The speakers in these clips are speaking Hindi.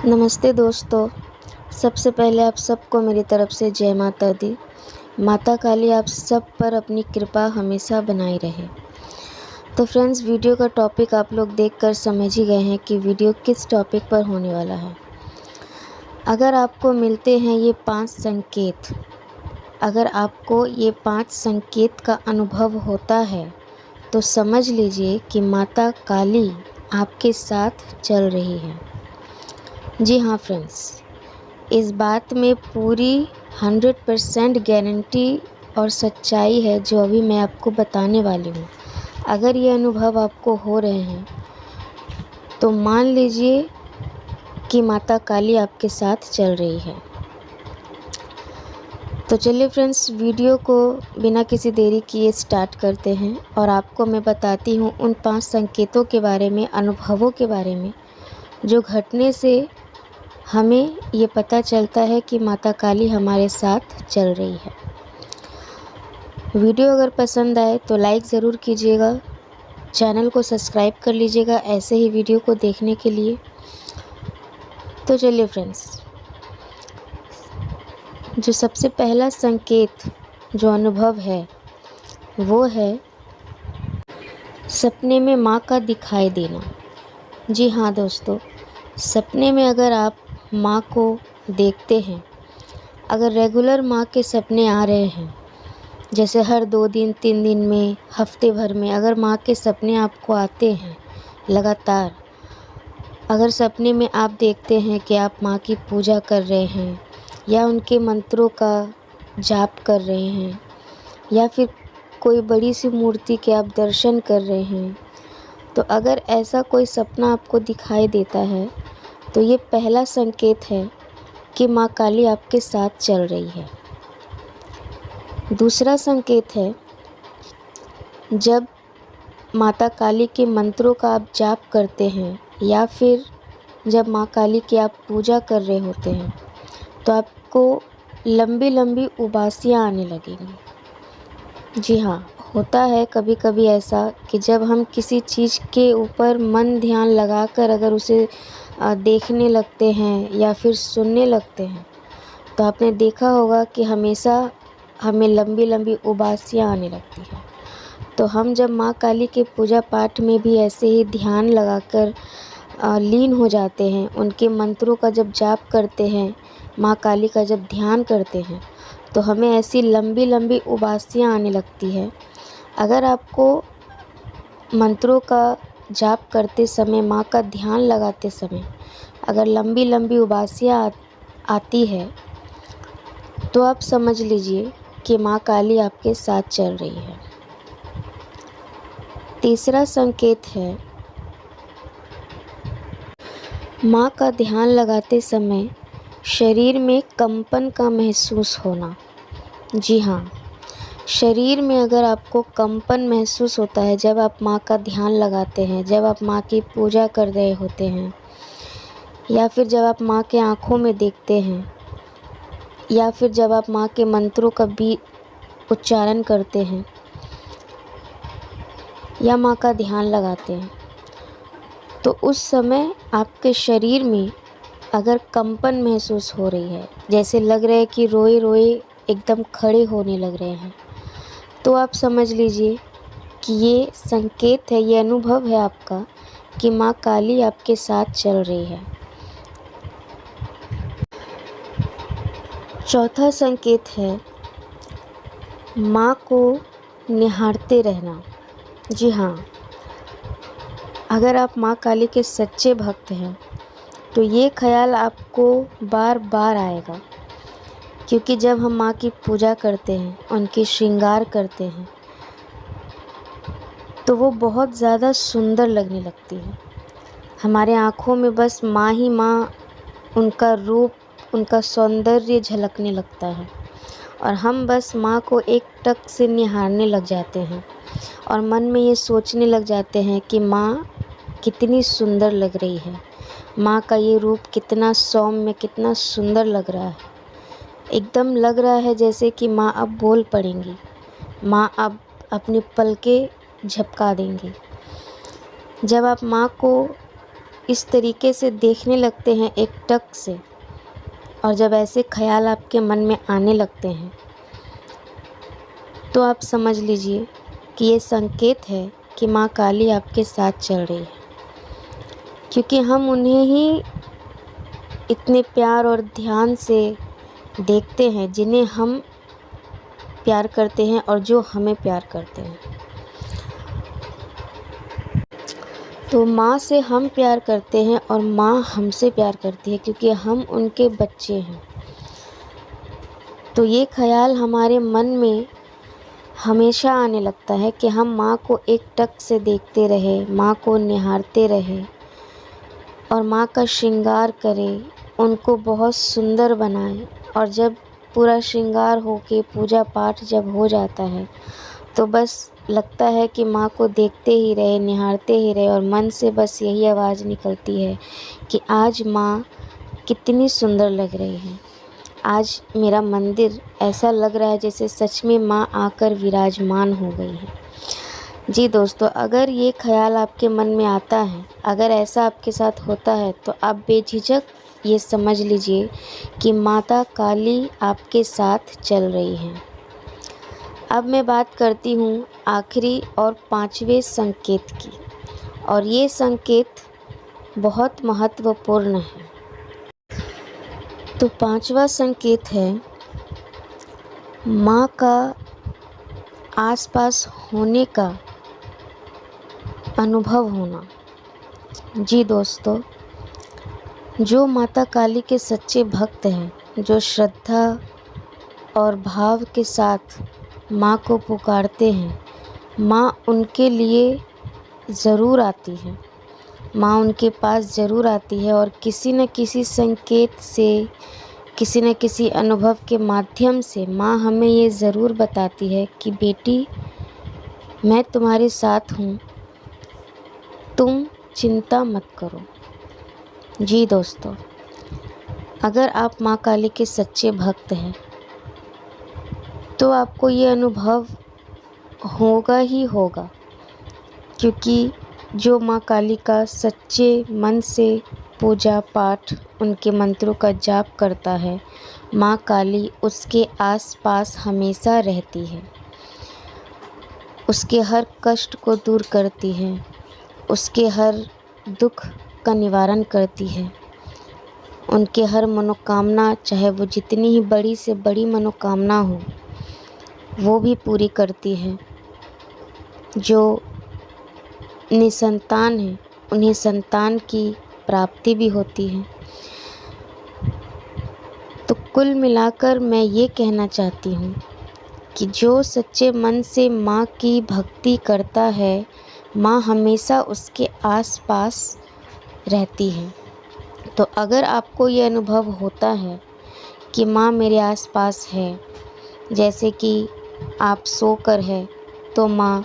नमस्ते दोस्तों। सबसे पहले आप सबको मेरी तरफ से जय माता दी। माता काली आप सब पर अपनी कृपा हमेशा बनाई रहे। तो फ्रेंड्स, वीडियो का टॉपिक आप लोग देखकर समझ ही गए हैं कि वीडियो किस टॉपिक पर होने वाला है। अगर आपको मिलते हैं ये 5 संकेत, अगर आपको ये 5 संकेत का अनुभव होता है तो समझ लीजिए कि माता काली आपके साथ चल रही है। जी हाँ फ्रेंड्स, इस बात में पूरी 100% गारंटी और सच्चाई है जो अभी मैं आपको बताने वाली हूँ। अगर ये अनुभव आपको हो रहे हैं तो मान लीजिए कि माता काली आपके साथ चल रही है। तो चलिए फ्रेंड्स, वीडियो को बिना किसी देरी किए स्टार्ट करते हैं और आपको मैं बताती हूँ उन 5 संकेतों के बारे में, अनुभवों के बारे में जो घटने से हमें ये पता चलता है कि माता काली हमारे साथ चल रही है। वीडियो अगर पसंद आए तो लाइक ज़रूर कीजिएगा, चैनल को सब्सक्राइब कर लीजिएगा ऐसे ही वीडियो को देखने के लिए। तो चलिए फ्रेंड्स, जो सबसे पहला संकेत, जो अनुभव है वो है सपने में माँ का दिखाई देना। जी हाँ दोस्तों, सपने में अगर आप माँ को देखते हैं, अगर रेगुलर माँ के सपने आ रहे हैं, जैसे हर 2 दिन 3 दिन में, हफ्ते भर में अगर माँ के सपने आपको आते हैं लगातार, अगर सपने में आप देखते हैं कि आप माँ की पूजा कर रहे हैं या उनके मंत्रों का जाप कर रहे हैं या फिर कोई बड़ी सी मूर्ति के आप दर्शन कर रहे हैं, तो अगर ऐसा कोई सपना आपको दिखाई देता है तो ये पहला संकेत है कि माँ काली आपके साथ चल रही है। दूसरा संकेत है, जब माता काली के मंत्रों का आप जाप करते हैं या फिर जब माँ काली की आप पूजा कर रहे होते हैं तो आपको लंबी लंबी उबासियाँ आने लगेंगी। जी हाँ, होता है कभी कभी ऐसा कि जब हम किसी चीज़ के ऊपर मन ध्यान लगाकर अगर उसे देखने लगते हैं या फिर सुनने लगते हैं तो आपने देखा होगा कि हमेशा हमें लंबी लंबी उबासियाँ आने लगती हैं। तो हम जब माँ काली के पूजा पाठ में भी ऐसे ही ध्यान लगाकर लीन हो जाते हैं, उनके मंत्रों का जब जाप करते हैं, माँ काली का जब ध्यान करते हैं तो हमें ऐसी लंबी लंबी उबासियाँ आने लगती है। अगर आपको मंत्रों का जाप करते समय, माँ का ध्यान लगाते समय अगर लंबी लंबी उबासियाँ आती है तो आप समझ लीजिए कि माँ काली आपके साथ चल रही है। तीसरा संकेत है, माँ का ध्यान लगाते समय शरीर में कंपन का महसूस होना। जी हाँ, शरीर में अगर आपको कंपन महसूस होता है जब आप माँ का ध्यान लगाते हैं, जब आप माँ की पूजा कर रहे होते हैं या फिर जब आप माँ के आँखों में देखते हैं या फिर जब आप माँ के मंत्रों का भी उच्चारण करते हैं या माँ का ध्यान लगाते हैं, तो उस समय आपके शरीर में अगर कंपन महसूस हो रही है, जैसे लग रहा है कि रोए रोए एकदम खड़े होने लग रहे हैं, तो आप समझ लीजिए कि ये संकेत है, ये अनुभव है आपका कि माँ काली आपके साथ चल रही है। चौथा संकेत है, माँ को निहारते रहना। जी हाँ, अगर आप माँ काली के सच्चे भक्त हैं तो ये ख्याल आपको बार बार आएगा, क्योंकि जब हम माँ की पूजा करते हैं, उनकी श्रृंगार करते हैं तो वो बहुत ज़्यादा सुंदर लगने लगती है। हमारे आँखों में बस माँ ही माँ, उनका रूप, उनका सौंदर्य झलकने लगता है और हम बस माँ को एक टक से निहारने लग जाते हैं और मन में ये सोचने लग जाते हैं कि माँ कितनी सुंदर लग रही है, माँ का ये रूप कितना सौम्य, कितना सुंदर लग रहा है। एकदम लग रहा है जैसे कि माँ अब बोल पड़ेंगी, माँ अब अपनी पलकें झपका देंगी। जब आप माँ को इस तरीके से देखने लगते हैं एक टक से, और जब ऐसे ख्याल आपके मन में आने लगते हैं तो आप समझ लीजिए कि ये संकेत है कि माँ काली आपके साथ चल रही है, क्योंकि हम उन्हें ही इतने प्यार और ध्यान से देखते हैं जिन्हें हम प्यार करते हैं और जो हमें प्यार करते हैं। तो माँ से हम प्यार करते हैं और माँ हमसे प्यार करती है, क्योंकि हम उनके बच्चे हैं। तो ये ख्याल हमारे मन में हमेशा आने लगता है कि हम माँ को एक टक से देखते रहे, माँ को निहारते रहे और माँ का श्रृंगार करें, उनको बहुत सुंदर बनाएं। और जब पूरा श्रृंगार हो के पूजा पाठ जब हो जाता है तो बस लगता है कि माँ को देखते ही रहे, निहारते ही रहे, और मन से बस यही आवाज़ निकलती है कि आज माँ कितनी सुंदर लग रही है। आज मेरा मंदिर ऐसा लग रहा है जैसे सच में माँ आकर विराजमान हो गई है। जी दोस्तों, अगर ये ख्याल आपके मन में आता है, अगर ऐसा आपके साथ होता है, तो आप बेझिझक ये समझ लीजिए कि माता काली आपके साथ चल रही हैं। अब मैं बात करती हूँ आखिरी और 5वें संकेत की, और ये संकेत बहुत महत्वपूर्ण है। तो 5वां संकेत है माँ का आसपास होने का अनुभव होना। जी दोस्तों, जो माता काली के सच्चे भक्त हैं, जो श्रद्धा और भाव के साथ माँ को पुकारते हैं, माँ उनके लिए ज़रूर आती है, माँ उनके पास ज़रूर आती है और किसी न किसी संकेत से, किसी न किसी अनुभव के माध्यम से माँ हमें ये ज़रूर बताती है कि बेटी, मैं तुम्हारे साथ हूँ, तुम चिंता मत करो। जी दोस्तों, अगर आप माँ काली के सच्चे भक्त हैं तो आपको ये अनुभव होगा ही होगा, क्योंकि जो माँ काली का सच्चे मन से पूजा पाठ, उनके मंत्रों का जाप करता है, माँ काली उसके आसपास हमेशा रहती है, उसके हर कष्ट को दूर करती है, उसके हर दुख का निवारण करती है, उनके हर मनोकामना, चाहे वो जितनी ही बड़ी से बड़ी मनोकामना हो, वो भी पूरी करती है। जो निसंतान है उन्हें संतान की प्राप्ति भी होती है। तो कुल मिलाकर मैं ये कहना चाहती हूँ कि जो सच्चे मन से माँ की भक्ति करता है, माँ हमेशा उसके आसपास रहती है। तो अगर आपको ये अनुभव होता है कि माँ मेरे आसपास है, जैसे कि आप सोकर है तो माँ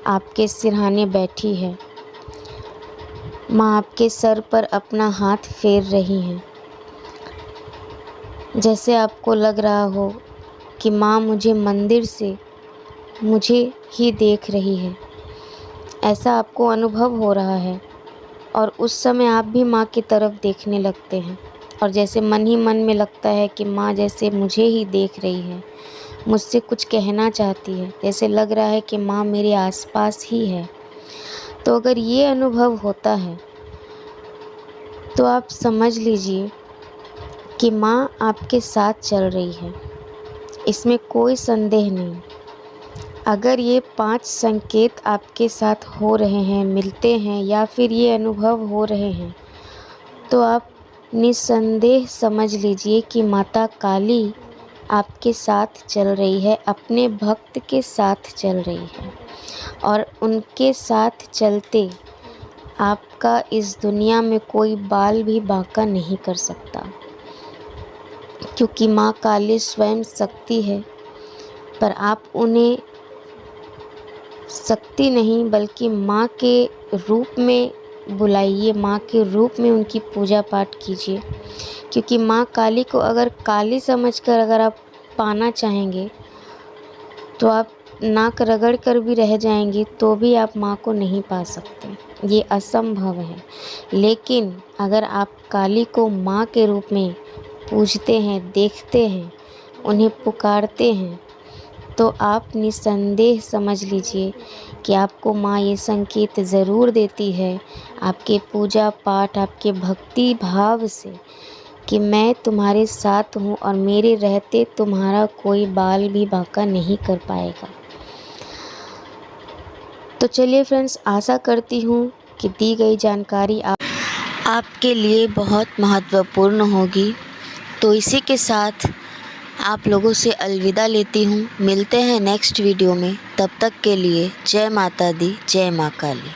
आपके सिरहाने बैठी है, माँ आपके सर पर अपना हाथ फेर रही हैं, जैसे आपको लग रहा हो कि माँ मुझे मंदिर से मुझे ही देख रही है, ऐसा आपको अनुभव हो रहा है, और उस समय आप भी माँ की तरफ देखने लगते हैं, और जैसे मन ही मन में लगता है कि माँ जैसे मुझे ही देख रही है, मुझसे कुछ कहना चाहती है, जैसे लग रहा है कि माँ मेरे आसपास ही है। तो अगर ये अनुभव होता है तो आप समझ लीजिए कि माँ आपके साथ चल रही है, इसमें कोई संदेह नहीं। अगर ये 5 संकेत आपके साथ हो रहे हैं, मिलते हैं, या फिर ये अनुभव हो रहे हैं, तो आप निस्संदेह समझ लीजिए कि माता काली आपके साथ चल रही है, अपने भक्त के साथ चल रही है, और उनके साथ चलते आपका इस दुनिया में कोई बाल भी बांका नहीं कर सकता, क्योंकि माँ काली स्वयं शक्ति है। पर आप उन्हें शक्ति नहीं बल्कि माँ के रूप में बुलाइए, माँ के रूप में उनकी पूजा पाठ कीजिए, क्योंकि माँ काली को अगर काली समझकर अगर आप पाना चाहेंगे तो आप नाक रगड़ कर भी रह जाएंगे तो भी आप माँ को नहीं पा सकते। ये असंभव है। लेकिन अगर आप काली को माँ के रूप में पूजते हैं, देखते हैं, उन्हें पुकारते हैं, तो आप निसंदेह समझ लीजिए कि आपको माँ ये संकेत ज़रूर देती है आपके पूजा पाठ, आपके भक्ति भाव से, कि मैं तुम्हारे साथ हूँ और मेरे रहते तुम्हारा कोई बाल भी बांका नहीं कर पाएगा। तो चलिए फ्रेंड्स, आशा करती हूँ कि दी गई जानकारी आपके लिए बहुत महत्वपूर्ण होगी। तो इसी के साथ आप लोगों से अलविदा लेती हूँ। मिलते हैं नेक्स्ट वीडियो में। तब तक के लिए जय माता दी, जय माँ काली।